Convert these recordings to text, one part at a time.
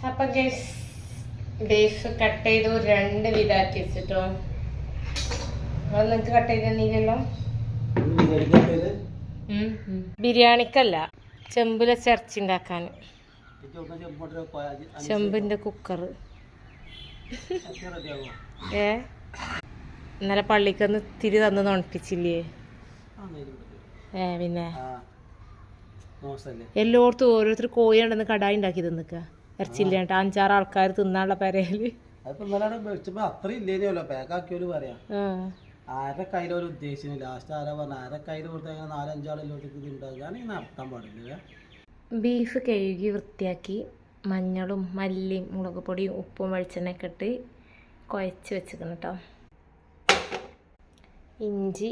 അപ്പൊ beef cut ചെയ്തു 2 വിധാക്കി വെച്ചിട്ടോ. അത് നിങ്ങക്ക് കട്ട് ചെയ്ത് തന്നീലല്ലോ. ബിരിയാണിക്കല്ല, ചെമ്പിലെ ഇറച്ചി ഉണ്ടാക്കാൻ. ചെമ്പിന്റെ കുക്കർ. ഇന്നലെ പള്ളിക്കൊന്ന് തിരി തന്ന് നോണിപ്പിച്ചില്ലേ? പിന്നെ എല്ലായിടത്തും ഓരോരുത്തർ കോഴി ഉണ്ടെന്ന് കടായി ഉണ്ടാക്കി തിന്നിക്ക. ഇറച്ചില്ലാണ്ട് 5-6 ആൾക്കാർ തിന്നാനുള്ള പെരയില്. ആരെ കയ്യിലൊരു ഉദ്ദേശിച്ചില്ല. ലാസ്റ്റ് ആരാ പറഞ്ഞ ആരെ കയ്യിൽ കൊടുത്താൽ 4-5 ആളില്ലോട്ടേക്ക് ഇത് ഉണ്ടാകാൻ നടത്താൻ പാടില്ല. ബീഫ് കഴുകി വൃത്തിയാക്കി മഞ്ഞളും മല്ലിയും മുളക് പൊടിയും ഉപ്പും വെളിച്ചെണ്ണയൊക്കെ ഇട്ട് കുഴച്ച് വെച്ചിരിക്കണം കേട്ടോ. ഇഞ്ചി,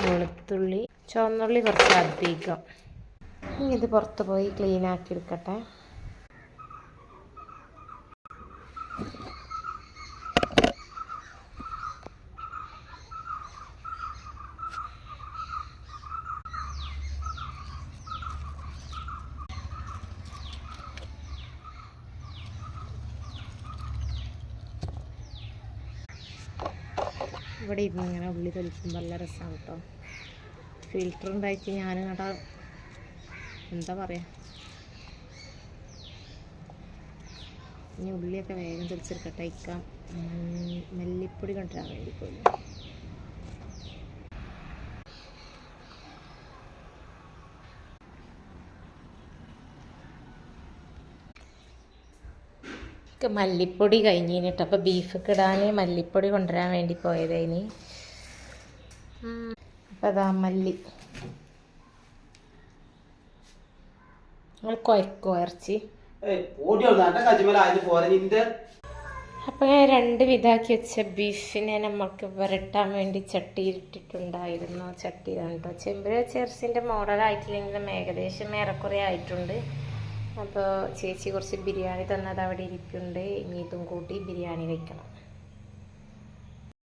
വെളുത്തുള്ളി, ചുവന്നുള്ളി കുറച്ച് അധികം. ഇനി ഇത് പുറത്ത് പോയി ക്ലീൻ ആക്കി എടുക്കട്ടെ. ഇവിടെ ഇരുന്ന് ഇങ്ങനെ ഉള്ളി തൊലിക്കുമ്പോൾ നല്ല രസമാണ് കേട്ടോ. ഫിൽറ്റർ ഉണ്ടായിട്ട് ഞാൻ കേട്ടോ എന്താ പറയുക, ഇനി ഉള്ളിയൊക്കെ വേഗം തൊലിച്ചെടുക്കട്ടെ. ഇക്കാം മല്ലിപ്പൊടി കൊണ്ടുവരാൻ വേണ്ടി പോയി. മല്ലിപ്പൊടി കഴിഞ്ഞിട്ട് അപ്പോൾ ബീഫൊക്കെ ഇടാൻ മല്ലിപ്പൊടി കൊണ്ടുവരാൻ വേണ്ടി പോയതേനി. അപ്പോൾ അതാ മല്ലി നിങ്ങൾ കുഴക്കോ ഇറച്ചി. അപ്പോൾ ഞാൻ 2 വിധാക്കി വെച്ച ബീഫിനെ നമ്മൾക്ക് വരട്ടാൻ വേണ്ടി ചട്ടിയിലിട്ടിട്ടുണ്ടായിരുന്നു. ചട്ടി കണ്ടോ, ചെമ്പിൽ വെച്ച ഇറച്ചിൻ്റെ മോഡലായിട്ടില്ലെങ്കിലും ഏകദേശം ഏറെക്കുറെ ആയിട്ടുണ്ട്. അപ്പോൾ ചേച്ചി കുറച്ച് ബിരിയാണി തന്നത് അവിടെ ഇരിപ്പുണ്ട്. ഇനി ഇതും കൂട്ടി ബിരിയാണി കഴിക്കണം.